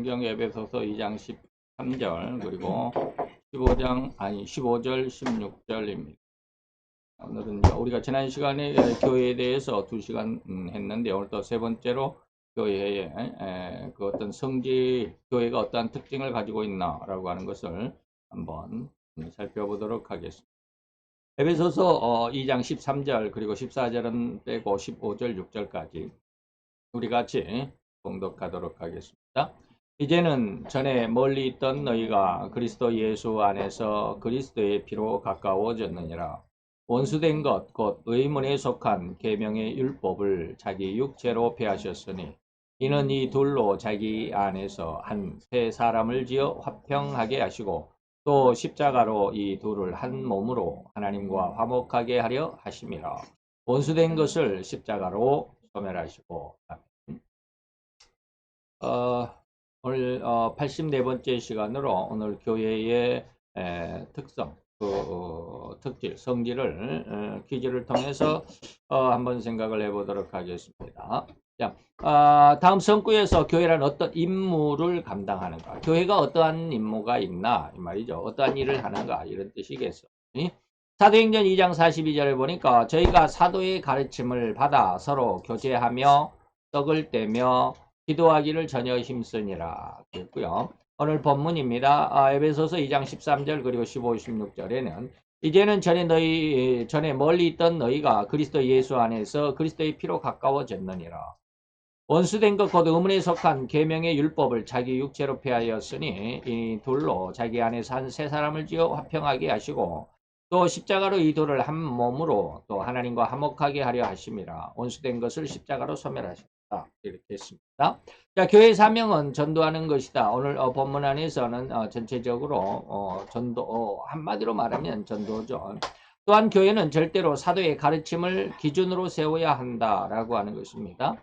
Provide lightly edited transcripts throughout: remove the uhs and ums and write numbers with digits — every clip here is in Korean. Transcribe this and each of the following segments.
성경 에베소서 2장 13절 그리고 15절 16절입니다. 오늘은 우리가 지난 시간에 교회에 대해서 2시간 했는데 오늘 또 세 번째로 교회의 그 어떤 성지, 교회가 어떠한 특징을 가지고 있나라고 하는 것을 한번 살펴보도록 하겠습니다. 에베소서 2장 13절 그리고 14절은 빼고 15절 6절까지 우리 같이 봉독하도록 하겠습니다. 이제는 전에 멀리 있던 너희가 그리스도 예수 안에서 그리스도의 피로 가까워졌느니라. 원수된 것 곧 의문에 속한 계명의 율법을 자기 육체로 폐하셨으니 이는 이 둘로 자기 안에서 한 새 사람을 지어 화평하게 하시고 또 십자가로 이 둘을 한 몸으로 하나님과 화목하게 하려 하심이라. 원수된 것을 십자가로 소멸하시고. 오늘 84번째 시간으로 오늘 교회의 특성, 특질, 성질을 퀴즈를 통해서 한번 생각을 해보도록 하겠습니다. 자, 다음 성구에서 교회란 어떤 임무를 감당하는가? 교회가 어떠한 임무가 있나? 이 말이죠. 어떠한 일을 하는가? 이런 뜻이겠어. 사도행전 2장 42절을 보니까 저희가 사도의 가르침을 받아 서로 교제하며 떡을 떼며 기도하기를 전혀 힘쓰니라 그랬고요. 오늘 본문입니다. 에베소서 2장 13절 그리고 15, 16절에는 이제는 전에 멀리 있던 너희가 그리스도 예수 안에서 그리스도의 피로 가까워졌느니라. 원수된 것 곧 의문에 속한 계명의 율법을 자기 육체로 폐하였으니 이 둘로 자기 안에서 한 새 사람을 지어 화평하게 하시고 또 십자가로 이 둘을 한 몸으로 또 하나님과 화목하게 하려 하심이라. 원수된 것을 십자가로 소멸하셨다. 이렇게 했습니다. 자, 교회 사명은 전도하는 것이다. 오늘 본문 안에서는 전체적으로 전도, 한마디로 말하면 전도죠. 또한 교회는 절대로 사도의 가르침을 기준으로 세워야 한다라고 하는 것입니다.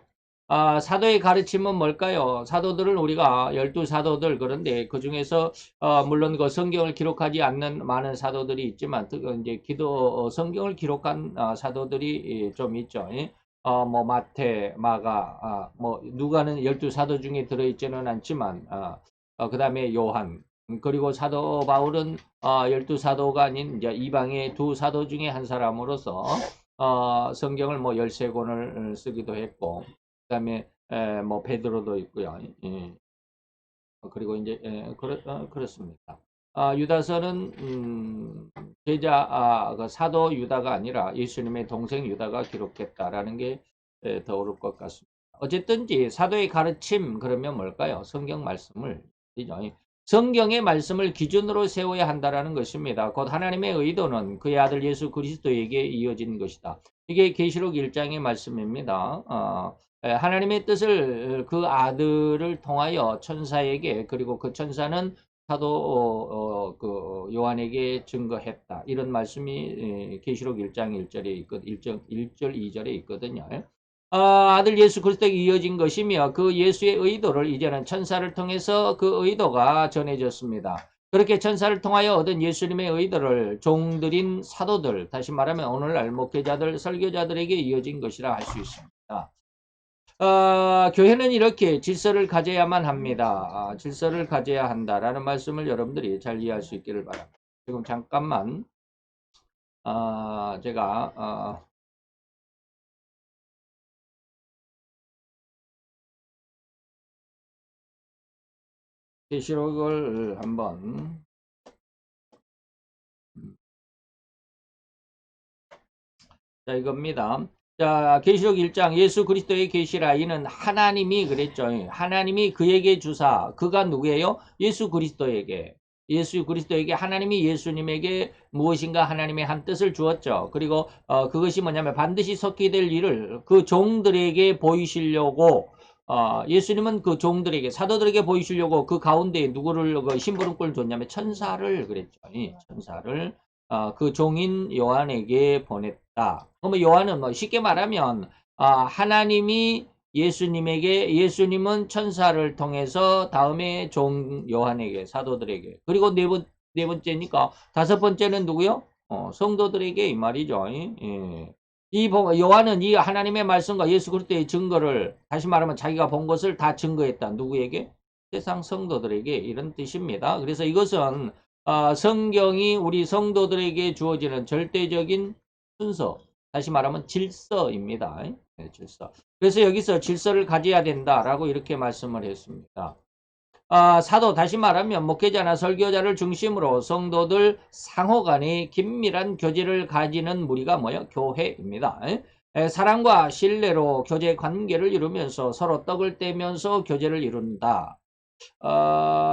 사도의 가르침은 뭘까요? 사도들을 우리가 12사도들, 그런데 그 중에서 물론 그 성경을 기록하지 않는 많은 사도들이 있지만 이제 성경을 기록한 사도들이 좀 있죠. 뭐 마태, 마가, 뭐 누가는 12사도 중에 들어있지는 않지만 그다음에 요한, 그리고 사도 바울은 12사도가 아닌 이제 이방의 두 사도 중에 한 사람으로서 성경을 뭐 13권을 쓰기도 했고, 그다음에 뭐 베드로도 있고요. 그리고 이제 그렇습니다. 유다서는 제자 그 사도 유다가 아니라 예수님의 동생 유다가 기록했다라는 게 더 옳을 것 같습니다. 어쨌든지 사도의 가르침 그러면 뭘까요? 성경 말씀을 성경의 말씀을 기준으로 세워야 한다라는 것입니다. 곧 하나님의 의도는 그의 아들 예수 그리스도에게 이어진 것이다. 이게 계시록 1장의 말씀입니다. 하나님의 뜻을 그 아들을 통하여 천사에게, 그리고 그 천사는 사도 그 요한에게 증거했다. 이런 말씀이 계시록 1장 1절에 있거든요. 1절 2절에 있거든요. 아들 예수 그리스도에게 이어진 것이며 그 예수의 의도를 이제는 천사를 통해서 그 의도가 전해졌습니다. 그렇게 천사를 통하여 얻은 예수님의 의도를 종들인 사도들, 다시 말하면 오늘날 목회자들, 설교자들에게 이어진 것이라 할 수 있습니다. 교회는 이렇게 질서를 가져야만 합니다. 질서를 가져야 한다라는 말씀을 여러분들이 잘 이해할 수 있기를 바랍니다. 지금 잠깐만 제가 계시록을 한번 자, 이겁니다. 자, 계시록 1장 예수 그리스도의 계시라. 이는 하나님이 그랬죠. 하나님이 그에게 주사, 그가 누구예요? 예수 그리스도에게. 예수 그리스도에게, 하나님이 예수님에게 무엇인가 하나님의 한 뜻을 주었죠. 그리고 그것이 뭐냐면 반드시 섞게 될 일을 그 종들에게 보이시려고, 예수님은 그 종들에게, 사도들에게 보이시려고 그 가운데 누구를 그 심부름꾼을 줬냐면 천사를 그랬죠. 천사를 그 종인 요한에게 보냈다. 그러면 요한은 뭐 쉽게 말하면 하나님이 예수님에게, 예수님은 천사를 통해서 다음에 종 요한에게, 사도들에게, 그리고 네 번째니까 다섯 번째는 누구요? 성도들에게 이 말이죠. 예. 요한은 이 하나님의 말씀과 예수 그리스도의 증거를, 다시 말하면 자기가 본 것을 다 증거했다. 누구에게? 세상 성도들에게 이런 뜻입니다. 그래서 이것은 성경이 우리 성도들에게 주어지는 절대적인 순서, 다시 말하면 질서입니다. 네, 질서. 그래서 여기서 질서를 가져야 된다라고 이렇게 말씀을 했습니다. 사도 다시 말하면 목회자나 설교자를 중심으로 성도들 상호 간의 긴밀한 교제를 가지는 무리가 뭐요? 교회입니다. 사랑과 신뢰로 교제 관계를 이루면서 서로 떡을 떼면서 교제를 이룬다.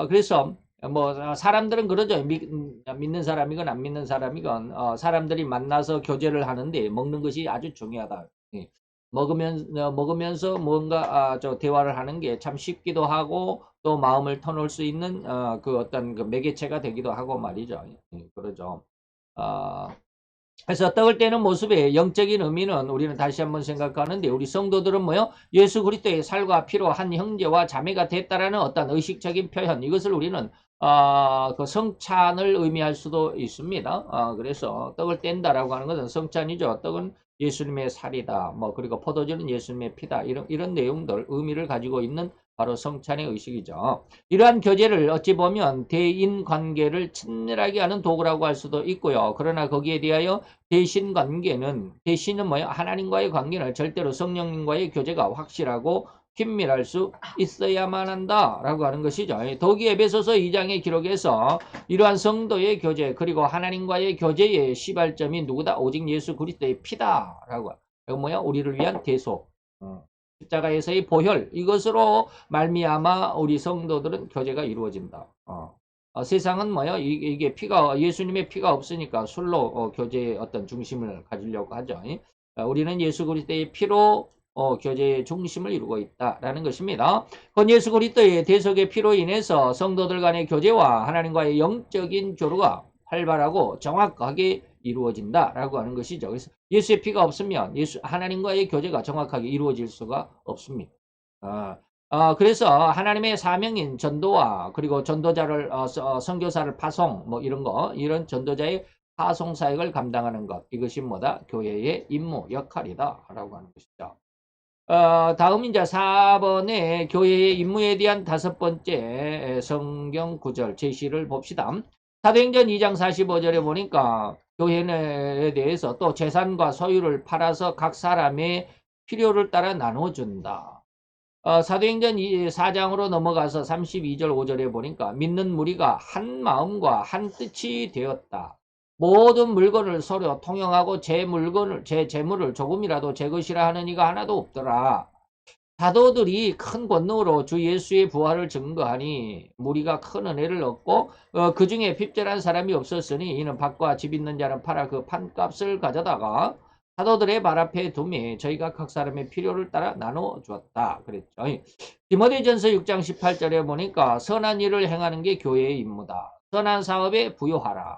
그래서 뭐 사람들은 그러죠. 믿는 사람이건 안 믿는 사람이건 사람들이 만나서 교제를 하는데 먹는 것이 아주 중요하다. 예. 먹으면서 뭔가 저 대화를 하는 게 참 쉽기도 하고 또 마음을 터놓을 수 있는 그 어떤 그 매개체가 되기도 하고 말이죠. 그러죠. 어, 그래서 떡을 떼는 모습의 영적인 의미는 우리는 다시 한번 생각하는데 우리 성도들은 뭐요? 예수 그리스도의 살과 피로 한 형제와 자매가 됐다라는 어떤 의식적인 표현 이것을 우리는 그 성찬을 의미할 수도 있습니다. 그래서 떡을 뗀다라고 하는 것은 성찬이죠. 떡은 예수님의 살이다. 뭐 그리고 포도주는 예수님의 피다. 이런 내용들 의미를 가지고 있는 바로 성찬의 의식이죠. 이러한 교제를 어찌 보면 대인 관계를 친밀하게 하는 도구라고 할 수도 있고요. 그러나 거기에 대하여 대신은 뭐예요? 하나님과의 관계는 절대로 성령님과의 교제가 확실하고 긴밀할 수 있어야만 한다라고 하는 것이죠. 더욱이 에베소서 2장의 기록에서 이러한 성도의 교제 그리고 하나님과의 교제의 시발점이 누구다? 오직 예수 그리스도의 피다라고. 이거 뭐야? 우리를 위한 대속. 십자가에서의 보혈 이것으로 말미암아 우리 성도들은 교제가 이루어진다. 세상은 뭐요? 이게 피가 예수님의 피가 없으니까 술로 교제의 어떤 중심을 가지려고 하죠. 우리는 예수 그리스도의 피로 교제의 중심을 이루고 있다라는 것입니다. 그 예수 그리스도의 대속의 피로 인해서 성도들 간의 교제와 하나님과의 영적인 교류가 활발하고 정확하게 이루어진다라고 하는 것이죠. 그래서 예수의 피가 없으면 하나님과의 교제가 정확하게 이루어질 수가 없습니다. 그래서 하나님의 사명인 전도와 그리고 전도자를 선교사를 파송 뭐 이런 전도자의 파송 사역을 감당하는 것 이것이 뭐다? 교회의 임무 역할이다라고 하는 것이죠. 다음 이제 4번의 교회의 임무에 대한 5번째 성경 구절 제시를 봅시다. 사도행전 2장 45절에 보니까 교회에 대해서 또 재산과 소유를 팔아서 각 사람의 필요를 따라 나눠준다. 사도행전 4장으로 넘어가서 32절 5절에 보니까 믿는 무리가 한 마음과 한 뜻이 되었다. 모든 물건을 서로 통용하고 제 재물을 조금이라도 제 것이라 하는 이가 하나도 없더라. 사도들이 큰 권능으로 주 예수의 부활을 증거하니 무리가 큰 은혜를 얻고 그 중에 핍절한 사람이 없었으니 이는 밭과 집 있는 자는 팔아 그 판값을 가져다가 사도들의 발 앞에 두매 저희가 각 사람의 필요를 따라 나눠 주었다 그랬죠. 디모데전서 6장 18절에 보니까 선한 일을 행하는 게 교회의 임무다. 선한 사업에 부여하라.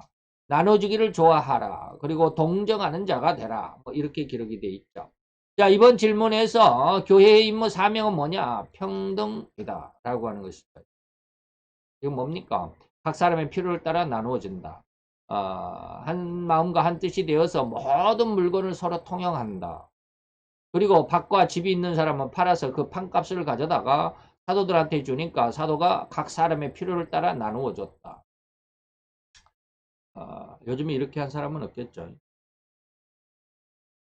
나눠주기를 좋아하라. 그리고 동정하는 자가 되라. 뭐 이렇게 기록이 되어 있죠. 자, 이번 질문에서 교회의 임무 사명은 뭐냐? 평등이다. 라고 하는 것이죠. 이건 뭡니까? 각 사람의 필요를 따라 나누어진다. 한 마음과 한 뜻이 되어서 모든 물건을 서로 통용한다. 그리고 밭과 집이 있는 사람은 팔아서 그 판값을 가져다가 사도들한테 주니까 사도가 각 사람의 필요를 따라 나누어 줬다. 요즘에 이렇게 한 사람은 없겠죠.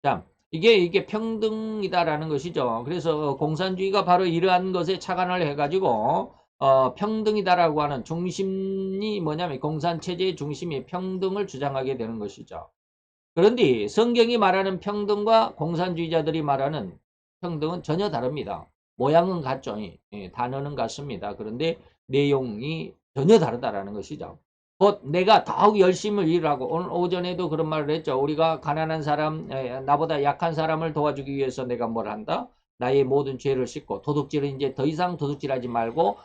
자, 이게 평등이다라는 것이죠. 그래서 공산주의가 바로 이러한 것에 착안을 해가지고 평등이다라고 하는 중심이 뭐냐면 공산체제의 중심이 평등을 주장하게 되는 것이죠. 그런데 성경이 말하는 평등과 공산주의자들이 말하는 평등은 전혀 다릅니다. 모양은 같죠. 단어는 같습니다. 그런데 내용이 전혀 다르다라는 것이죠. 곧 내가 더욱 열심히 일하고 오늘 오전에도 그런 말을 했죠. 우리가 가난한 사람, 나보다 약한 사람을 도와주기 위해서 내가 뭘 한다? 나의 모든 죄를 씻고 도둑질은 이제 더 이상 도둑질하지 말고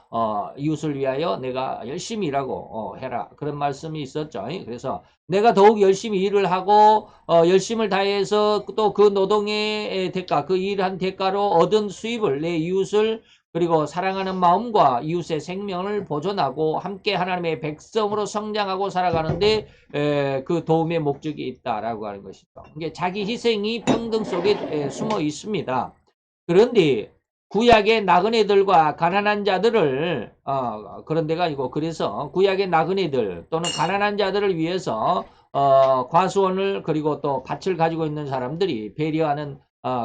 이웃을 위하여 내가 열심히 일하고 해라. 그런 말씀이 있었죠. 그래서 내가 더욱 열심히 일을 하고 열심을 다해서 또 그 노동의 대가, 그 일한 대가로 얻은 수입을 내 이웃을 그리고 사랑하는 마음과 이웃의 생명을 보존하고 함께 하나님의 백성으로 성장하고 살아가는데 그 도움의 목적이 있다라고 하는 것이죠. 이게 자기 희생이 평등 속에 숨어 있습니다. 그런데 구약의 나그네들과 가난한 자들을 그런 데가 아니고 그래서 구약의 나그네들 또는 가난한 자들을 위해서 과수원을 그리고 또 밭을 가지고 있는 사람들이 배려하는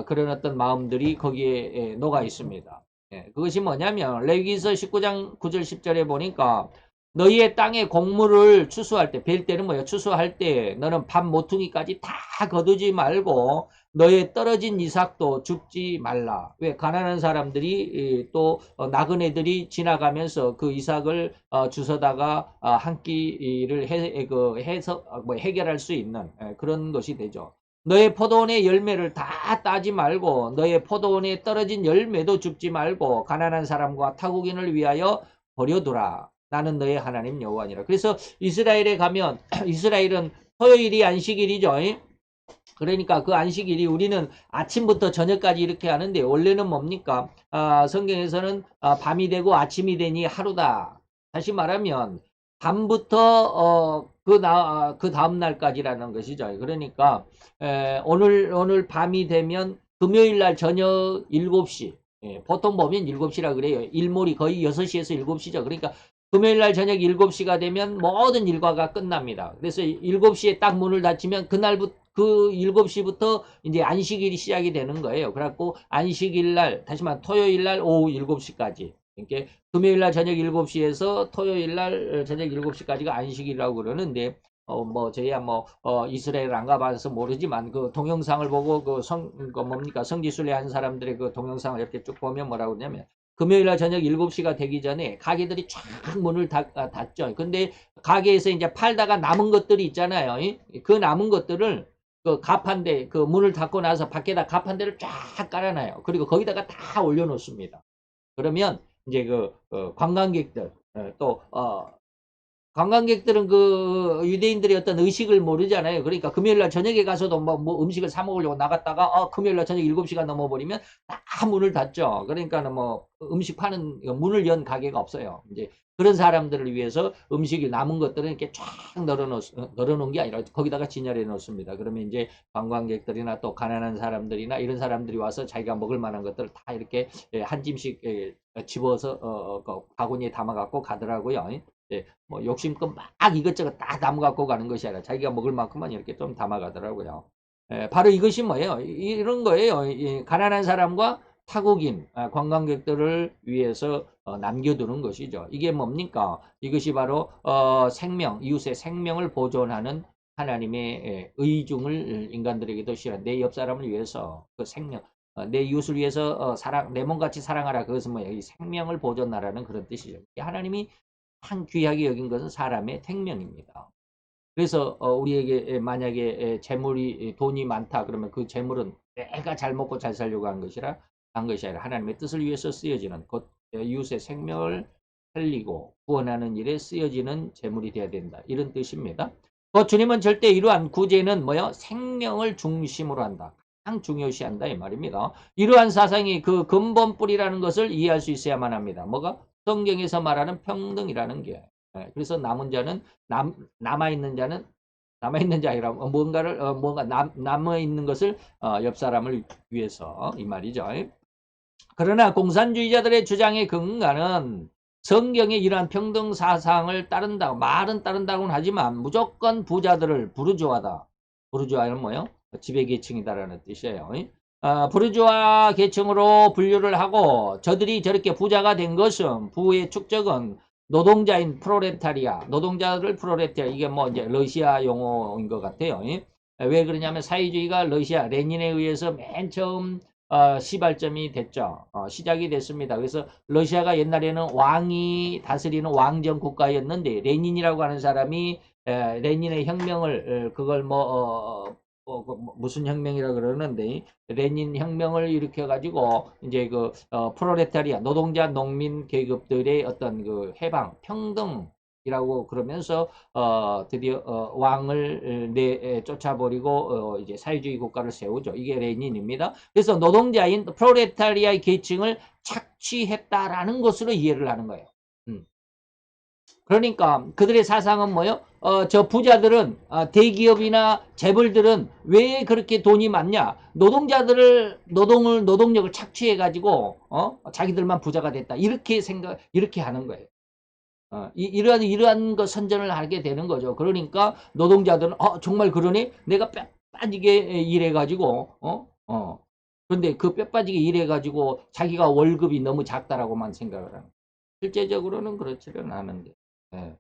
그런 어떤 마음들이 거기에 녹아 있습니다. 예, 그것이 뭐냐면 레위기서 19장 9절 10절에 보니까 너희의 땅에 곡물을 추수할 때 벨 때는 뭐예요? 추수할 때 너는 밥 모퉁이까지 다 거두지 말고 너의 떨어진 이삭도 줍지 말라. 왜? 가난한 사람들이 또 나그네들이 지나가면서 그 이삭을 주워다가 한 끼를 해서 뭐 해결할 수 있는 그런 것이 되죠. 너의 포도원의 열매를 다 따지 말고 너의 포도원에 떨어진 열매도 줍지 말고 가난한 사람과 타국인을 위하여 버려두라. 나는 너의 하나님 여호와니라. 그래서 이스라엘에 가면 이스라엘은 토요일이 안식일이죠. 그러니까 그 안식일이 우리는 아침부터 저녁까지 이렇게 하는데 원래는 뭡니까? 성경에서는 밤이 되고 아침이 되니 하루다. 다시 말하면 밤부터 그 다음 날까지라는 것이죠. 그러니까 오늘 밤이 되면 금요일 날 저녁 7시. 예, 보통 보면 7시라 그래요. 일몰이 거의 6시에서 7시죠. 그러니까 금요일 날 저녁 7시가 되면 모든 일과가 끝납니다. 그래서 7시에 딱 문을 닫히면 그날부터 그 7시부터 이제 안식일이 시작이 되는 거예요. 그래갖고 안식일 날, 다시 말해 토요일 날 오후 7시까지. 이렇게 금요일 날 저녁 7시에서 토요일 날 저녁 7시까지가 안식일이라고 그러는데, 뭐, 저희야 뭐, 이스라엘 안 가봐서 모르지만 그 동영상을 보고 그 뭡니까? 성지순례 한 사람들의 그 동영상을 이렇게 쭉 보면 뭐라고 그러냐면, 금요일 날 저녁 7시가 되기 전에 가게들이 쫙 문을 닫죠. 근데 가게에서 이제 팔다가 남은 것들이 있잖아요. 그 남은 것들을 그 가판대 그 문을 닫고 나서 밖에다 가판대를 쫙 깔아놔요. 그리고 거기다가 다 올려놓습니다. 그러면 이제 관광객들 또 관광객들은 그 유대인들의 어떤 의식을 모르잖아요. 그러니까 금요일날 저녁에 가서도 뭐 음식을 사 먹으려고 나갔다가 금요일날 저녁 7시가 넘어버리면 다 문을 닫죠. 그러니까는 뭐 음식 파는 문을 연 가게가 없어요. 이제 그런 사람들을 위해서 음식이 남은 것들은 이렇게 쫙 널어놓은 게 아니라 거기다가 진열해 놓습니다. 그러면 이제 관광객들이나 또 가난한 사람들이나 이런 사람들이 와서 자기가 먹을 만한 것들을 다 이렇게 한 짐씩 집어서 바구니에 담아갖고 가더라고요. 예, 뭐 욕심껏 막 이것저것 다 담아 갖고 가는 것이 아니라 자기가 먹을 만큼만 이렇게 좀 담아 가더라고요. 바로 이것이 뭐예요? 이런 거예요. 가난한 사람과 타국인, 관광객들을 위해서 남겨두는 것이죠. 이게 뭡니까? 이것이 바로 생명, 이웃의 생명을 보존하는 하나님의 의중을 인간들에게도 실한 내 옆 사람을 위해서 그 생명, 내 이웃을 위해서 내 몸같이 사랑하라. 그것은 뭐예요? 이 생명을 보존하라는 그런 뜻이죠. 하나님이 참 귀하게 여긴 것은 사람의 생명입니다. 그래서 우리에게 만약에 재물이 돈이 많다 그러면 그 재물은 내가 잘 먹고 잘 살려고 한 것이 아니라 하나님의 뜻을 위해서 쓰여지는 곧 이웃의 생명을 살리고 구원하는 일에 쓰여지는 재물이 되어야 된다. 이런 뜻입니다. 주님은 절대 이러한 구제는 뭐요? 생명을 중심으로 한다. 가장 중요시한다 이 말입니다. 이러한 사상이 그 근본 뿌리라는 것을 이해할 수 있어야만 합니다. 뭐가? 성경에서 말하는 평등이라는 게. 그래서 남아있는 자는 남아있는 자 아니라 뭔가 남아있는 것을 옆 사람을 위해서 이 말이죠. 그러나 공산주의자들의 주장의 근간은 성경의 이러한 평등 사상을 따른다고 말은 따른다고는 하지만 무조건 부자들을 부르주아다. 부르주아는 뭐예요? 지배계층이다라는 뜻이에요. 부르주아 계층으로 분류를 하고 저들이 저렇게 부자가 된 것은 부의 축적은 노동자인 프로레타리아, 노동자들 프로레타리아 이게 뭐 이제 러시아 용어인 것 같아요. 왜 그러냐면 사회주의가 러시아 레닌에 의해서 맨 처음 시발점이 됐죠. 시작이 됐습니다. 그래서 러시아가 옛날에는 왕이 다스리는 왕정 국가였는데 레닌이라고 하는 사람이 레닌의 혁명을 그걸 무슨 혁명이라 그러는데 레닌 혁명을 일으켜 가지고 이제 프로레타리아 노동자 농민 계급들의 어떤 그 해방 평등이라고 그러면서 드디어 왕을 쫓아버리고 이제 사회주의 국가를 세우죠. 이게 레닌입니다. 그래서 노동자인 프로레타리아의 계층을 착취했다라는 것으로 이해를 하는 거예요. 그러니까 그들의 사상은 뭐요? 저 부자들은 대기업이나 재벌들은 왜 그렇게 돈이 많냐? 노동력을 착취해 가지고 자기들만 부자가 됐다. 이렇게 하는 거예요. 이러한 거 선전을 하게 되는 거죠. 그러니까 노동자들은 정말 그러네. 내가 뼈 빠지게 일해 가지고 그런데 그 뼈 빠지게 일해 가지고 자기가 월급이 너무 작다라고만 생각을 하는 거예요. 실제적으로는 그렇지는 않은데. 예.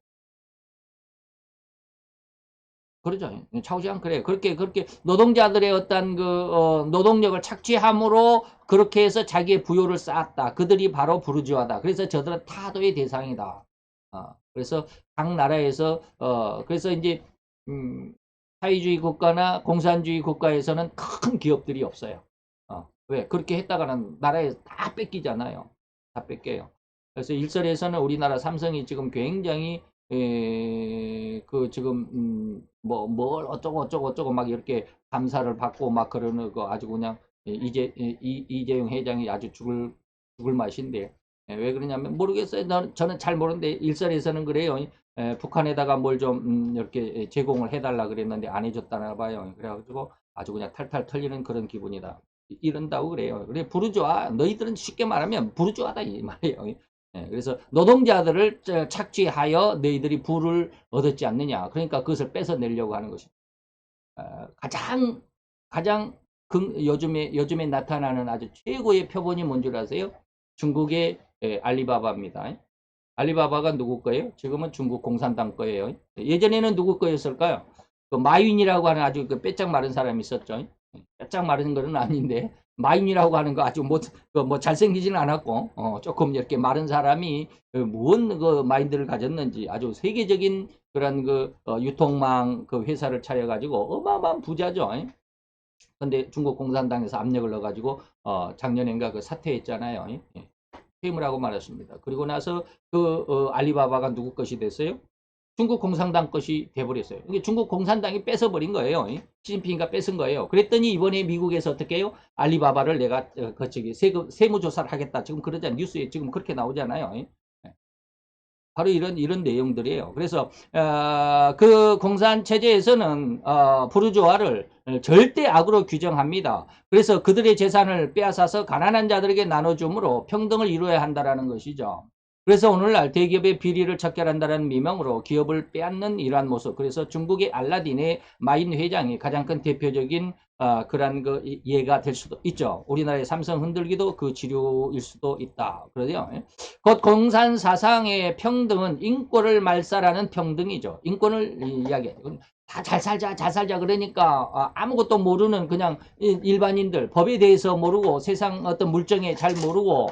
그러죠. 차후지간 그래. 그렇게 노동자들의 어떤 노동력을 착취함으로 그렇게 해서 자기의 부요를 쌓았다. 그들이 바로 부르주아다. 그래서 저들은 타도의 대상이다. 그래서 각 나라에서 그래서 이제 사회주의 국가나 공산주의 국가에서는 큰 기업들이 없어요. 왜? 그렇게 했다가는 나라에 다 뺏기잖아요. 다 뺏겨요. 그래서 일설에서는 우리나라 삼성이 지금 굉장히 그 지금 뭘 어쩌고 막 이렇게 감사를 받고 막 그러는 거 아주 그냥 이재용 회장이 아주 죽을 맛인데 왜 그러냐면 모르겠어요. 저는 잘 모르는데 일선에서는 그래요. 북한에다가 뭘 좀 이렇게 제공을 해달라 그랬는데 안 해줬다나 봐요. 그래가지고 아주 그냥 탈탈 털리는 그런 기분이다. 이런다고 그래요. 그래 부르주아 너희들은 쉽게 말하면 부르주아다 이 말이에요. 그래서 노동자들을 착취하여 너희들이 부를 얻었지 않느냐. 그러니까 그것을 뺏어내려고 하는 것입니다. 가장 가장 요즘에 나타나는 아주 최고의 표본이 뭔 줄 아세요? 중국의 알리바바입니다. 알리바바가 누구 거예요? 지금은 중국 공산당 거예요. 예전에는 누구 거였을까요? 그 마윈이라고 하는 아주 그 빼짝 마른 사람이 있었죠. 빼짝 마른 거는 아닌데 마윈이라고 하는 거 아주 뭐 잘생기지는 않았고 조금 이렇게 마른 사람이 무슨 그 마인드를 가졌는지 아주 세계적인 그런 그 유통망 그 회사를 차려가지고 어마어마한 부자죠. 근데 중국 공산당에서 압력을 넣어가지고 작년엔가 그 사퇴했잖아요. 퇴임을 하고 말았습니다. 그리고 나서 그 알리바바가 누구 것이 됐어요? 중국 공산당 것이 돼버렸어요. 이게 중국 공산당이 뺏어버린 거예요. 시진핑이가 뺏은 거예요. 그랬더니 이번에 미국에서 어떻게 해요? 알리바바를 내가 거치기 세무조사를 하겠다. 지금 그러잖아요. 뉴스에 지금 그렇게 나오잖아요. 바로 이런 내용들이에요. 그래서 그 공산 체제에서는 부르주아를 절대 악으로 규정합니다. 그래서 그들의 재산을 빼앗아서 가난한 자들에게 나눠줌으로 평등을 이루어야 한다는 것이죠. 그래서 오늘날 대기업의 비리를 척결한다는 미명으로 기업을 빼앗는 이러한 모습. 그래서 중국의 알라딘의 마인 회장이 가장 큰 대표적인 그러한 그 예가 될 수도 있죠. 우리나라의 삼성 흔들기도 그 지류일 수도 있다. 그러죠. 곧 공산 사상의 평등은 인권을 말살하는 평등이죠. 인권을 이야기해요. 다 잘 살자, 잘 살자 그러니까 아무것도 모르는 그냥 일반인들, 법에 대해서 모르고 세상 어떤 물정에 잘 모르고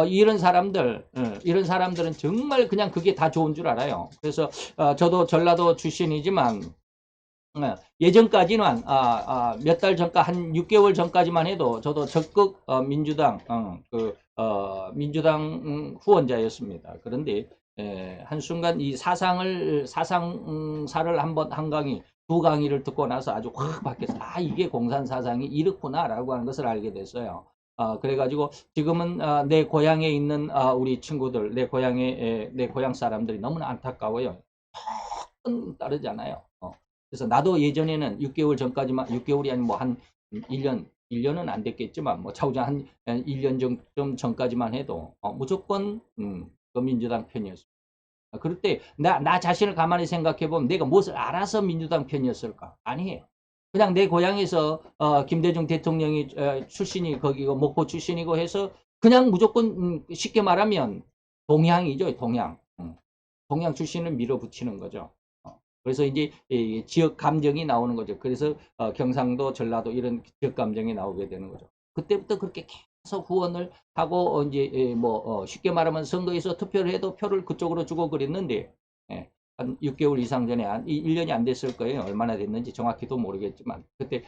이런 사람들은 정말 그냥 그게 다 좋은 줄 알아요. 그래서 저도 전라도 출신이지만 예전까지는 몇 달 전까 한 6개월 전까지만 해도 저도 적극 민주당 후원자였습니다. 그런데 한순간 이 사상사를 한번 한 강의 두 강의를 듣고 나서 아주 확 바뀌었어요. 이게 공산 사상이 이렇구나라고 하는 것을 알게 됐어요. 그래가지고 지금은 내 고향에 있는 우리 친구들, 내 고향 사람들이 너무나 안타까워요. 조금 다르잖아요. 그래서 나도 예전에는 6개월 전까지만 6개월이 아니면 뭐 한 1년은 안 됐겠지만 뭐 차후자 한 1년 좀 전까지만 해도 무조건 그 민주당 편이었습니다. 그럴 때 나 자신을 가만히 생각해 보면 내가 무엇을 알아서 민주당 편이었을까? 아니에요. 그냥 내 고향에서 김대중 대통령이 출신이 거기고 목포 출신이고 해서 그냥 무조건 쉽게 말하면 동향이죠, 동향. 동양 출신을 밀어붙이는 거죠. 그래서 이제 지역 감정이 나오는 거죠. 그래서 경상도, 전라도 이런 지역 감정이 나오게 되는 거죠. 그때부터 그렇게 계속 후원을 하고 이제 뭐 쉽게 말하면 선거에서 투표를 해도 표를 그쪽으로 주고 그랬는데 한 6개월 이상 전에 한 1년이 안 됐을 거예요. 얼마나 됐는지 정확히도 모르겠지만 그때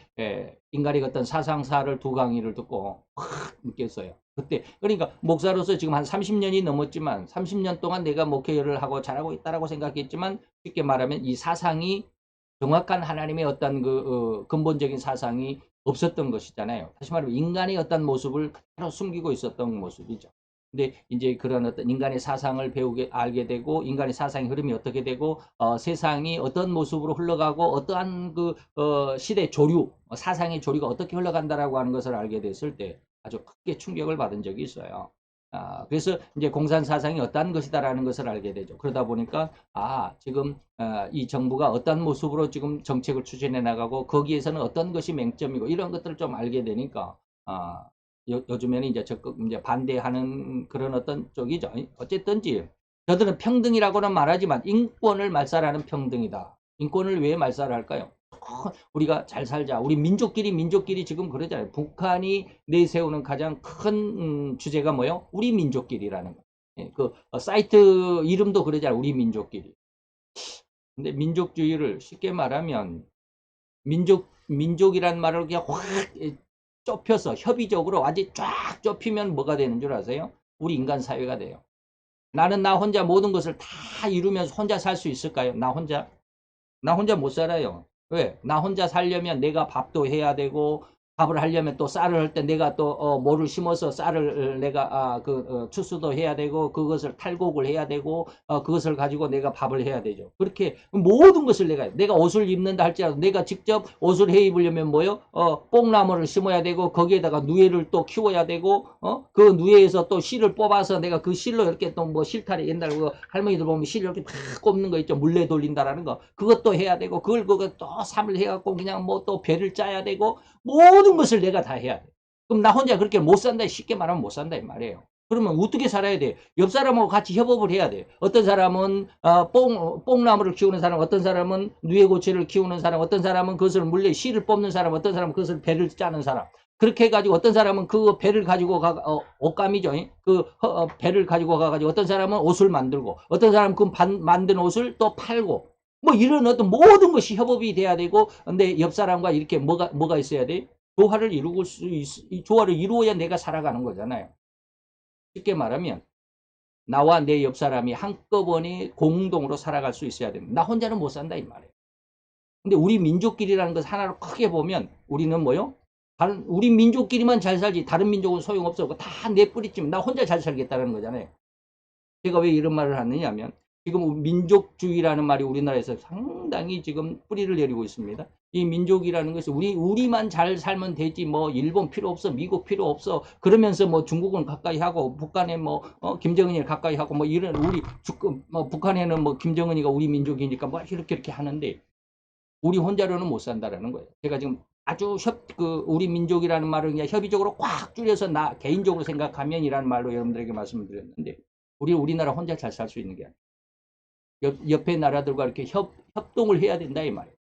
인간의 어떤 사상사를 두 강의를 듣고 확 느꼈어요. 그때 그러니까 목사로서 지금 한 30년이 넘었지만 30년 동안 내가 목회를 하고 잘하고 있다라고 생각했지만 쉽게 말하면 이 사상이 정확한 하나님의 어떤 그 근본적인 사상이 없었던 것이잖아요. 다시 말하면 인간의 어떤 모습을 바로 숨기고 있었던 모습이죠. 근데 이제 그런 어떤 인간의 사상을 알게 되고 인간의 사상의 흐름이 어떻게 되고 세상이 어떤 모습으로 흘러가고 어떠한 그 시대 조류, 사상의 조류가 어떻게 흘러간다라고 하는 것을 알게 됐을 때 아주 크게 충격을 받은 적이 있어요. 그래서 이제 공산 사상이 어떠한 것이다라는 것을 알게 되죠. 그러다 보니까 지금 이 정부가 어떤 모습으로 지금 정책을 추진해 나가고 거기에서는 어떤 것이 맹점이고 이런 것들을 좀 알게 되니까 요즘에는 이제 적극 이제 반대하는 그런 어떤 쪽이죠. 어쨌든지 저들은 평등이라고는 말하지만 인권을 말살하는 평등이다. 인권을 왜 말살할까요? 우리가 잘 살자. 우리 민족끼리 지금 그러잖아요. 북한이 내세우는 가장 큰 주제가 뭐요? 우리 민족끼리라는 거. 예, 그 사이트 이름도 그러잖아요. 우리 민족끼리. 근데 민족주의를 쉽게 말하면 민족이란 말을 그냥 확 좁혀서 협의적으로 아주 쫙 좁히면 뭐가 되는 줄 아세요? 우리 인간 사회가 돼요. 나는 나 혼자 모든 것을 다 이루면서 혼자 살 수 있을까요? 나 혼자? 나 혼자 못 살아요. 왜? 나 혼자 살려면 내가 밥도 해야 되고 밥을 하려면 또 쌀을 할 때 내가 또 모를 심어서 쌀을 내가 추수도 해야 되고 그것을 탈곡을 해야 되고 그것을 가지고 내가 밥을 해야 되죠. 그렇게 모든 것을 내가 옷을 입는다 할지라도 내가 직접 옷을 해 입으려면 뭐요? 뽕나무를 심어야 되고 거기에다가 누에를 또 키워야 되고 그 누에에서 또 실을 뽑아서 내가 그 실로 이렇게 또 뭐 실타래 옛날 그 할머니들 보면 실 이렇게 팍 꼽는 거 있죠. 물레 돌린다라는 거. 그것도 해야 되고 그걸 또 삽을 해갖고 그냥 뭐 또 배를 짜야 되고 모든 것을 내가 다 해야 돼. 그럼 나 혼자 그렇게 못 산다. 쉽게 말하면 못 산다 이 말이에요. 그러면 어떻게 살아야 돼? 옆 사람하고 같이 협업을 해야 돼. 어떤 사람은 뽕나무를 키우는 사람, 어떤 사람은 누에고치를 키우는 사람, 어떤 사람은 그것을 물레 실을 뽑는 사람, 어떤 사람은 그것을 배를 짜는 사람. 그렇게 해가지고 어떤 사람은 그 배를 가지고 옷감이죠. 그 배를 가지고 가가지고 어떤 사람은 옷을 만들고 어떤 사람은 그 만든 옷을 또 팔고 뭐 이런 어떤 모든 것이 협업이 돼야 되고 근데 옆 사람과 이렇게 뭐가 있어야 돼? 조화를 이루어야 내가 살아가는 거잖아요. 쉽게 말하면 나와 내 옆 사람이 한꺼번에 공동으로 살아갈 수 있어야 됩니다. 나 혼자는 못 산다 이 말이에요. 근데 우리 민족끼리라는 것 하나로 크게 보면 우리는 뭐요? 우리 민족끼리만 잘 살지 다른 민족은 소용없어. 다 내 뿌리쯤 나 혼자 잘 살겠다는 거잖아요. 제가 왜 이런 말을 하느냐 하면 지금 민족주의라는 말이 우리나라에서 상당히 지금 뿌리를 내리고 있습니다. 이 민족이라는 것이 우리만 잘 살면 되지 뭐 일본 필요 없어 미국 필요 없어 그러면서 뭐 중국은 가까이 하고 북한에 뭐 김정은이 가까이 하고 뭐 이런 뭐 북한에는 뭐 김정은이가 우리 민족이니까 뭐 이렇게 하는데 우리 혼자로는 못 산다라는 거예요. 제가 지금 아주 우리 민족이라는 말을 그냥 협의적으로 꽉 줄여서 나 개인적으로 생각하면이라는 말로 여러분들에게 말씀을 드렸는데 우리나라 혼자 잘 살 수 있는 게 아니에요. 옆에 나라들과 이렇게 협동을 해야 된다 이 말이에요.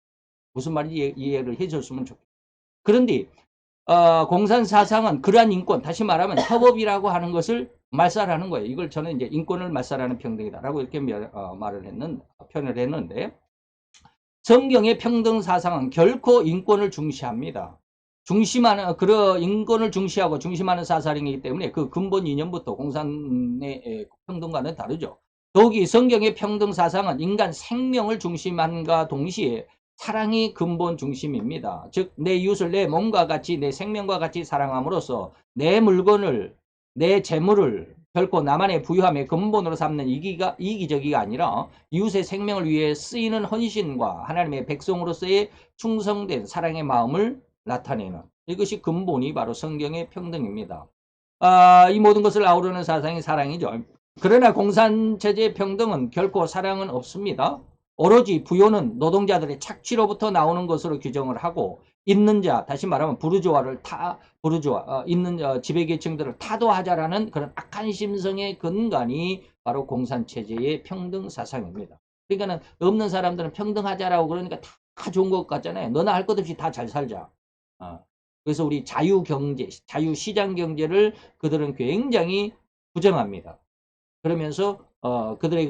무슨 말인지 이해를 해줬으면 좋겠어요. 그런데 공산 사상은 그러한 인권, 다시 말하면 협업이라고 하는 것을 말살하는 거예요. 이걸 저는 이제 인권을 말살하는 평등이다라고 이렇게 표현을 했는데 성경의 평등 사상은 결코 인권을 중시합니다. 그런 인권을 중시하고 중심하는 사상이기 때문에 그 근본 이념부터 공산의 평등과는 다르죠. 더욱이 성경의 평등 사상은 인간 생명을 중심한과 동시에 사랑이 근본 중심입니다. 즉, 내 이웃을 내 몸과 같이 내 생명과 같이 사랑함으로써 내 물건을 내 재물을 결코 나만의 부유함의 근본으로 삼는 이기적이가 아니라 이웃의 생명을 위해 쓰이는 헌신과 하나님의 백성으로서의 충성된 사랑의 마음을 나타내는 이것이 근본이 바로 성경의 평등입니다. 이 모든 것을 아우르는 사상이 사랑이죠. 그러나 공산체제의 평등은 결코 사랑은 없습니다. 오로지 부요는 노동자들의 착취로부터 나오는 것으로 규정을 하고 있는 자, 다시 말하면 있는 지배계층들을 타도하자라는 그런 악한 심성의 근간이 바로 공산체제의 평등 사상입니다. 그러니까는 없는 사람들은 평등하자라고 그러니까 다 좋은 것 같잖아요. 너나 할 것 없이 다 잘 살자. 그래서 우리 자유경제, 자유시장 경제를 그들은 굉장히 부정합니다. 그러면서 그들의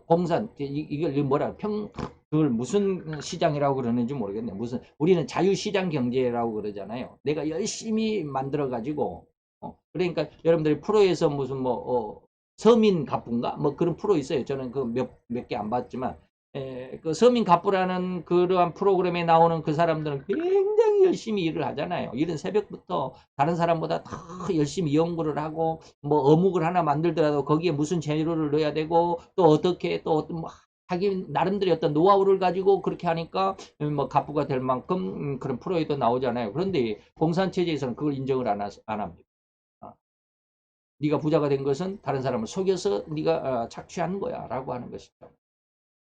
공산 이걸 뭐라 그걸 무슨 시장이라고 그러는지 모르겠네. 우리는 자유시장 경제라고 그러잖아요. 내가 열심히 만들어 가지고 그러니까 여러분들이 프로에서 무슨 뭐 서민 갑부인가 뭐 그런 프로 있어요. 저는 그 몇 개 안 봤지만 그 서민 갑부라는 그러한 프로그램에 나오는 그 사람들은 굉장히 열심히 일을 하잖아요. 이른 새벽부터 다른 사람보다 더 열심히 연구를 하고 뭐 어묵을 하나 만들더라도 거기에 무슨 재료를 넣어야 되고 또 어떻게 또 어떤 뭐 자기 나름대로 어떤 노하우를 가지고 그렇게 하니까 뭐 갑부가 될 만큼 그런 프로에도 나오잖아요. 그런데 공산체제에서는 그걸 인정을 안 합니다. 네가 부자가 된 것은 다른 사람을 속여서 네가 착취하는 거야 라고 하는 것이죠.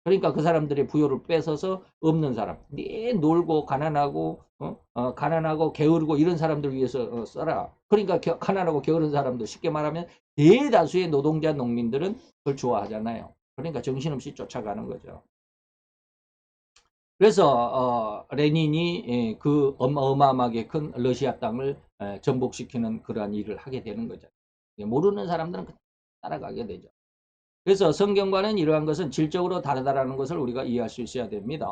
그러니까 그 사람들의 부여를 뺏어서 없는 사람, 놀고 가난하고 가난하고 게으르고 이런 사람들 위해서 써라. 그러니까 가난하고 게으른 사람들, 쉽게 말하면 대다수의 노동자 농민들은 그걸 좋아하잖아요. 그러니까 정신없이 쫓아가는 거죠. 그래서 레닌이 그 어마어마하게 큰 러시아 땅을 정복시키는 그러한 일을 하게 되는 거죠. 모르는 사람들은 그냥 따라가게 되죠. 그래서 성경과는 이러한 것은 질적으로 다르다라는 것을 우리가 이해할 수 있어야 됩니다.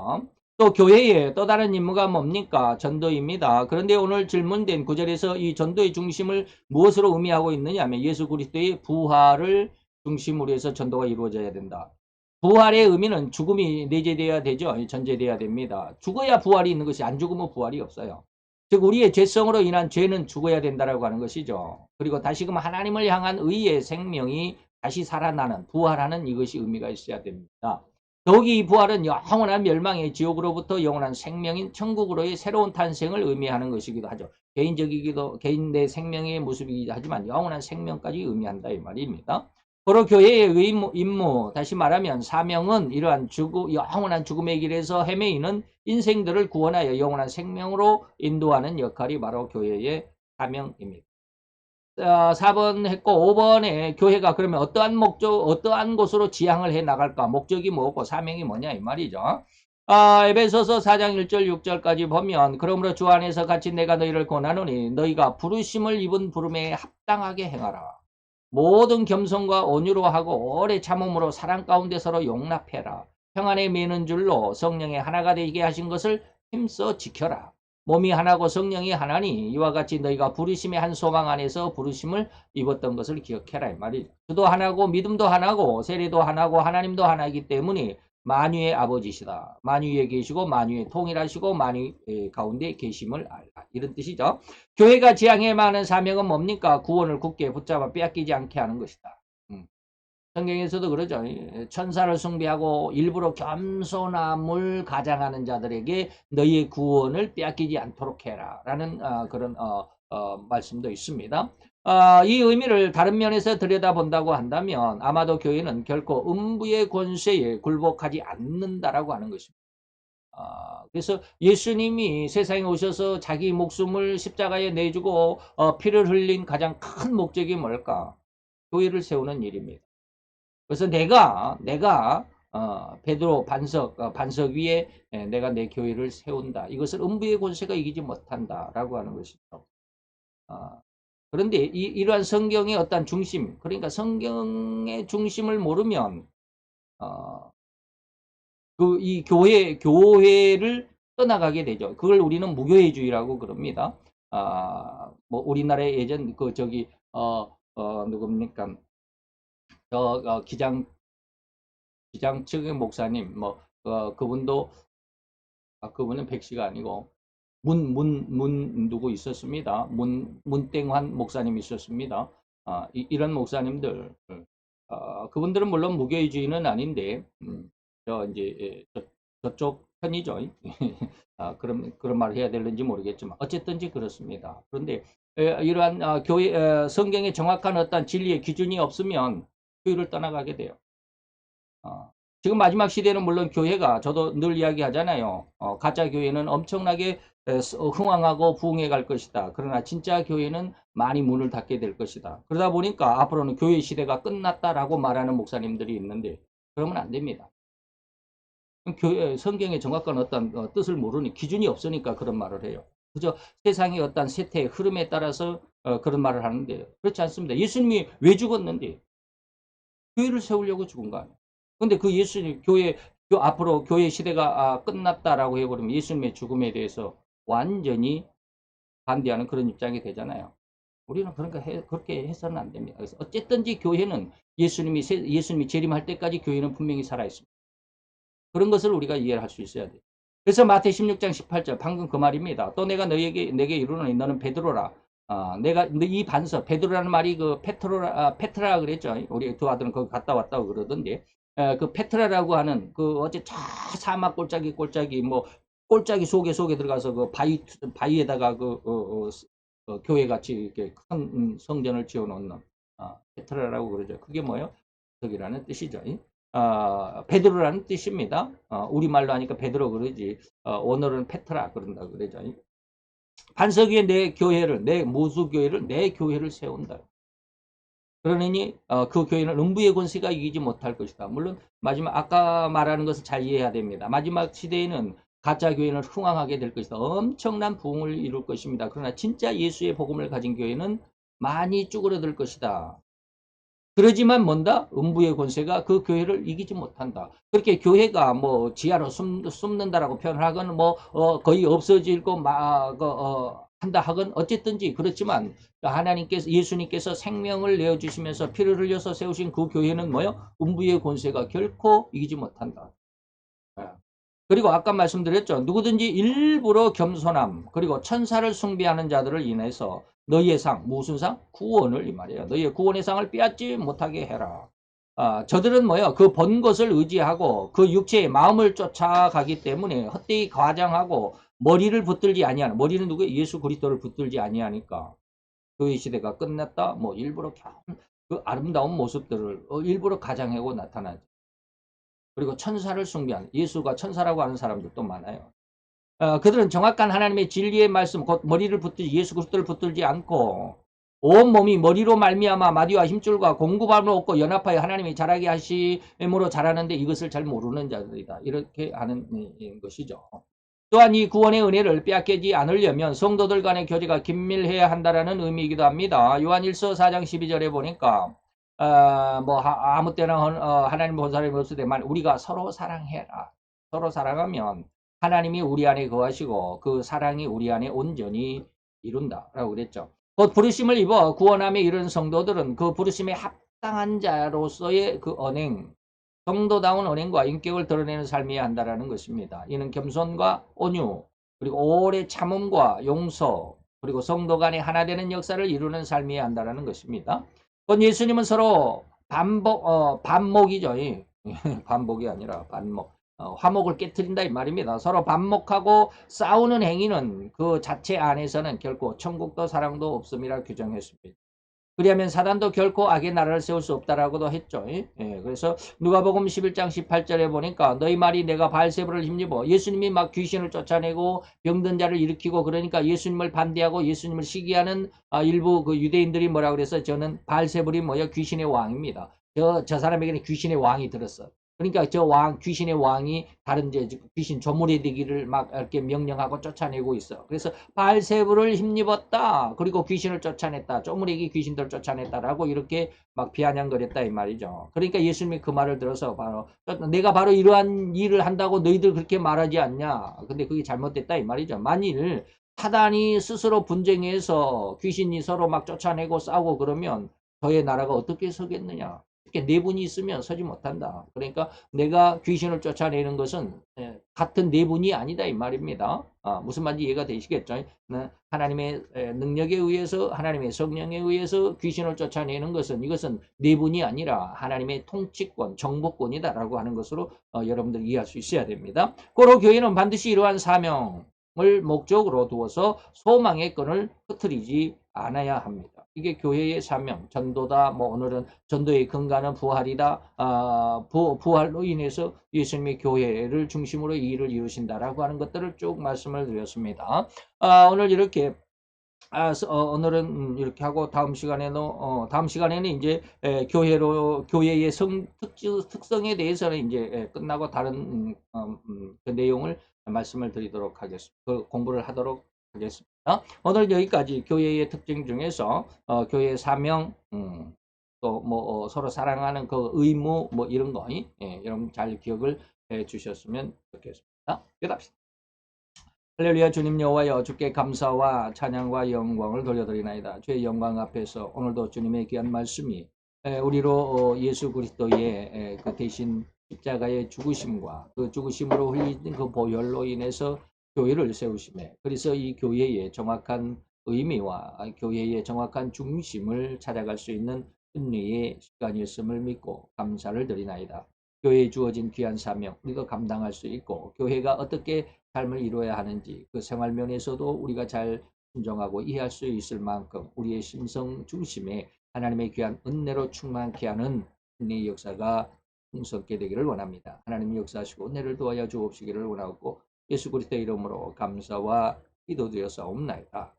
또 교회의 또 다른 임무가 뭡니까? 전도입니다. 그런데 오늘 질문된 구절에서 이 전도의 중심을 무엇으로 의미하고 있느냐 하면 예수 그리스도의 부활을 중심으로 해서 전도가 이루어져야 된다. 부활의 의미는 죽음이 내재되어야 되죠. 전제되어야 됩니다. 죽어야 부활이 있는 것이, 안 죽으면 부활이 없어요. 즉 우리의 죄성으로 인한 죄는 죽어야 된다라고 하는 것이죠. 그리고 다시금 하나님을 향한 의의 생명이 다시 살아나는, 부활하는 이것이 의미가 있어야 됩니다. 더욱이 이 부활은 영원한 멸망의 지옥으로부터 영원한 생명인 천국으로의 새로운 탄생을 의미하는 것이기도 하죠. 개인적이기도, 개인 내 생명의 모습이기도 하지만 영원한 생명까지 의미한다 이 말입니다. 바로 교회의 임무, 다시 말하면 사명은 이러한 영원한 죽음의 길에서 헤매이는 인생들을 구원하여 영원한 생명으로 인도하는 역할이 바로 교회의 사명입니다. 4번 했고 5번에 교회가 그러면 어떠한 목적, 어떠한 곳으로 지향을 해 나갈까? 목적이 뭐고 사명이 뭐냐 이 말이죠. 에베소서 4장 1절 6절까지 보면 그러므로 주 안에서 같이 내가 너희를 권하노니 너희가 부르심을 입은 부름에 합당하게 행하라. 모든 겸손과 온유로 하고 오래 참음으로 사랑 가운데 서로 용납해라. 평안에 매는 줄로 성령의 하나가 되게 하신 것을 힘써 지켜라. 몸이 하나고 성령이 하나니 이와 같이 너희가 부르심의 한 소망 안에서 부르심을 입었던 것을 기억해라 이 말이죠. 주도 하나고 믿음도 하나고 세례도 하나고 하나님도 하나이기 때문에 만유의 아버지시다. 만유에 계시고 만유에 통일하시고 만유 가운데 계심을 알라. 이런 뜻이죠. 교회가 지향해야 하는 사명은 뭡니까? 구원을 굳게 붙잡아 빼앗기지 않게 하는 것이다. 성경에서도 그러죠. 천사를 숭배하고 일부러 겸손함을 가장하는 자들에게 너희의 구원을 빼앗기지 않도록 해라. 라는 그런 말씀도 있습니다. 이 의미를 다른 면에서 들여다본다고 한다면 아마도 교회는 결코 음부의 권세에 굴복하지 않는다라고 하는 것입니다. 그래서 예수님이 세상에 오셔서 자기 목숨을 십자가에 내주고 피를 흘린 가장 큰 목적이 뭘까? 교회를 세우는 일입니다. 그래서 내가 베드로 반석 위에 내가 내 교회를 세운다. 이것을 음부의 권세가 이기지 못한다라고 하는 것이죠. 그런데 이러한 성경의 어떤 중심, 그러니까 성경의 중심을 모르면 이 교회를 떠나가게 되죠. 그걸 우리는 무교회주의라고 그럽니다. 뭐 우리나라의 예전 누굽니까? 기장측의 목사님, 그분도, 그분은 백시가 아니고, 누구 있었습니다. 문땡환 목사님 있었습니다. 이런 목사님들, 그분들은 물론 무교회주의는 아닌데, 저쪽 편이죠. 그런 말을 해야 되는지 모르겠지만, 어쨌든지 그렇습니다. 그런데, 이러한 교회, 성경의 정확한 어떤 진리의 기준이 없으면 교회를 떠나가게 돼요. 지금 마지막 시대는 물론 교회가, 저도 늘 이야기하잖아요. 가짜 교회는 엄청나게 흥왕하고 부흥해 갈 것이다. 그러나 진짜 교회는 많이 문을 닫게 될 것이다. 그러다 보니까 앞으로는 교회 시대가 끝났다라고 말하는 목사님들이 있는데 그러면 안 됩니다. 교회, 성경의 정확한 어떤 뜻을 모르니 기준이 없으니까 그런 말을 해요. 그저 세상의 어떤 세태의 흐름에 따라서 그런 말을 하는데 그렇지 않습니다. 예수님이 왜 죽었는데? 교회를 세우려고 죽은 거 아니에요. 근데 그 예수님, 앞으로 교회 시대가 끝났다라고 해버리면 예수님의 죽음에 대해서 완전히 반대하는 그런 입장이 되잖아요. 우리는 그러니까 그렇게 해서는 안 됩니다. 그래서 어쨌든지 교회는 예수님이 재림할 때까지 교회는 분명히 살아있습니다. 그런 것을 우리가 이해할 수 있어야 돼요. 그래서 마태 16장 18절 방금 그 말입니다. 또 내가 내게 이르노니 너는 베드로라. 내가 이 반석 베드로라는 말이 그 페트라 그랬죠. 우리 두 아들은 거기 갔다 왔다고 그러던데 그 페트라라고 하는 그 어째 저 사막 골짜기 뭐 골짜기 속에 들어가서 그 바위에다가 교회 같이 이렇게 큰 성전을 지어놓는 페트라라고 그러죠. 그게 뭐예요? 반석이라는 뜻이죠. 베드로라는 뜻입니다. 우리말로 하니까 베드로 그러지. 오늘은 페트라 그런다 그러죠. 반석 위에 내 교회를, 내 모수 교회를, 내 교회를 세운다. 그러니 그 교회는 음부의 권세가 이기지 못할 것이다. 물론 마지막 아까 말하는 것을 잘 이해해야 됩니다. 마지막 시대에는 가짜 교회는 흥왕하게 될 것이다. 엄청난 부흥을 이룰 것입니다. 그러나 진짜 예수의 복음을 가진 교회는 많이 쭈그러들 것이다. 그러지만 뭔다? 음부의 권세가 그 교회를 이기지 못한다. 그렇게 교회가 뭐 지하로 숨는다라고 표현을 하건 뭐 거의 없어지고 한다 하건 어쨌든지 그렇지만 하나님께서 예수님께서 생명을 내어 주시면서 피를 흘려서 세우신 그 교회는 뭐요? 음부의 권세가 결코 이기지 못한다. 그리고 아까 말씀드렸죠. 누구든지 일부러 겸손함 그리고 천사를 숭배하는 자들을 인해서 너희의 상, 무슨 상? 구원을 이 말이에요. 너희의 구원의 상을 빼앗지 못하게 해라. 저들은 뭐요? 그 본 것을 의지하고 그 육체의 마음을 쫓아가기 때문에 헛되이 과장하고 머리를 붙들지 아니하는 머리는 누구? 예수 그리스도를 붙들지 아니하니까 그 시대가 끝났다. 뭐 일부러 그 아름다운 모습들을 일부러 가장하고 나타나죠. 그리고 천사를 숭배하는 예수가 천사라고 하는 사람들도 많아요. 그들은 정확한 하나님의 진리의 말씀, 곧 머리를 붙들지 예수 그리스도를 붙들지 않고 온 몸이 머리로 말미암아 마디와 힘줄과 공급함을 얻고 연합하여 하나님이 자라게 하심으로 자라는데 이것을 잘 모르는 자들이다. 이렇게 하는 것이죠. 또한 이 구원의 은혜를 빼앗기지 않으려면 성도들 간의 교제가 긴밀해야 한다는 의미이기도 합니다. 요한 1서 4장 12절에 보니까 뭐 아무 때나 하나님 본 사람이 없을 때만 우리가 서로 사랑해라. 서로 사랑하면 하나님이 우리 안에 거하시고 그 사랑이 우리 안에 온전히 이룬다라고 그랬죠. 곧 부르심을 입어 구원함에 이른 성도들은 그 부르심에 합당한 자로서의 그 언행, 성도다운 언행과 인격을 드러내는 삶이어야 한다는 것입니다. 이는 겸손과 온유, 그리고 오래 참음과 용서, 그리고 성도 간의 하나 되는 역사를 이루는 삶이어야 한다는 것입니다. 곧 예수님은 서로 반목이죠. 반복이 아니라 반목. 화목을 깨뜨린다 이 말입니다. 서로 반목하고 싸우는 행위는 그 자체 안에서는 결코 천국도 사랑도 없음이라 규정했습니다. 그리하면 사단도 결코 악의 나라를 세울 수 없다라고도 했죠. 예, 그래서 누가복음 11장 18절에 보니까 너희 말이 내가 바알세불을 힘입어 예수님이 막 귀신을 쫓아내고 병든 자를 일으키고 그러니까 예수님을 반대하고 예수님을 시기하는 일부 그 유대인들이 뭐라 그래서 저는 바알세불이 뭐야 귀신의 왕입니다. 저 사람에게는 귀신의 왕이 들었어. 그러니까 귀신의 왕이 다른 귀신 조물이 되기를 막 이렇게 명령하고 쫓아내고 있어. 그래서 바알세불을 힘입었다. 그리고 귀신을 쫓아냈다. 조물에게 귀신들을 쫓아냈다라고 이렇게 막 비아냥거렸다 이 말이죠. 그러니까 예수님이 그 말을 들어서 내가 바로 이러한 일을 한다고 너희들 그렇게 말하지 않냐. 근데 그게 잘못됐다 이 말이죠. 만일 사단이 스스로 분쟁해서 귀신이 서로 막 쫓아내고 싸우고 그러면 저의 나라가 어떻게 서겠느냐. 이렇게 내분이 있으면 서지 못한다. 그러니까 내가 귀신을 쫓아내는 것은 같은 내분이 아니다 이 말입니다. 무슨 말인지 이해가 되시겠죠? 하나님의 능력에 의해서 하나님의 성령에 의해서 귀신을 쫓아내는 것은 이것은 내분이 아니라 하나님의 통치권, 정복권이다라고 하는 것으로 여러분들 이해할 수 있어야 됩니다. 고로 교회는 반드시 이러한 사명을 목적으로 두어서 소망의 끈을 흐트리지 않아야 합니다. 이게 교회의 사명, 전도다. 뭐 오늘은 전도의 근간은 부활이다. 부활로 인해서 예수님의 교회를 중심으로 이 일을 이루신다라고 하는 것들을 쭉 말씀을 드렸습니다. 오늘 이렇게 오늘은 이렇게 하고 다음 시간에는 이제 교회의 특성에 대해서는 이제 끝나고 다른 그 내용을 말씀을 드리도록 하겠습니다. 그 공부를 하도록 하겠습니다. 오늘 여기까지 교회의 특징 중에서 교회의 사명, 또 뭐 서로 사랑하는 그 의무 뭐 이런 거 여러분 잘 기억을 해 주셨으면 좋겠습니다. 기도합시다. 할렐루야. 주님 여호와여, 주께 감사와 찬양과 영광을 돌려드리나이다. 주의 영광 앞에서 오늘도 주님의 귀한 말씀이 우리로 예수 그리스도의 그 대신 십자가의 죽으심과 그 죽으심으로 흘린 그 보혈로 인해서 교회를 세우심에, 그래서 이 교회의 정확한 의미와 교회의 정확한 중심을 찾아갈 수 있는 은혜의 시간이었음을 믿고 감사를 드리나이다. 교회에 주어진 귀한 사명 우리도 감당할 수 있고, 교회가 어떻게 삶을 이루어야 하는지 그 생활면에서도 우리가 잘 순종하고 이해할 수 있을 만큼 우리의 심성 중심에 하나님의 귀한 은혜로 충만케 하는 은혜의 역사가 풍성케 되기를 원합니다. 하나님이 역사하시고 은혜를 도와여 주옵시기를 원하고 예수 그리스도의 이름으로 감사와 기도드려사옵나이다.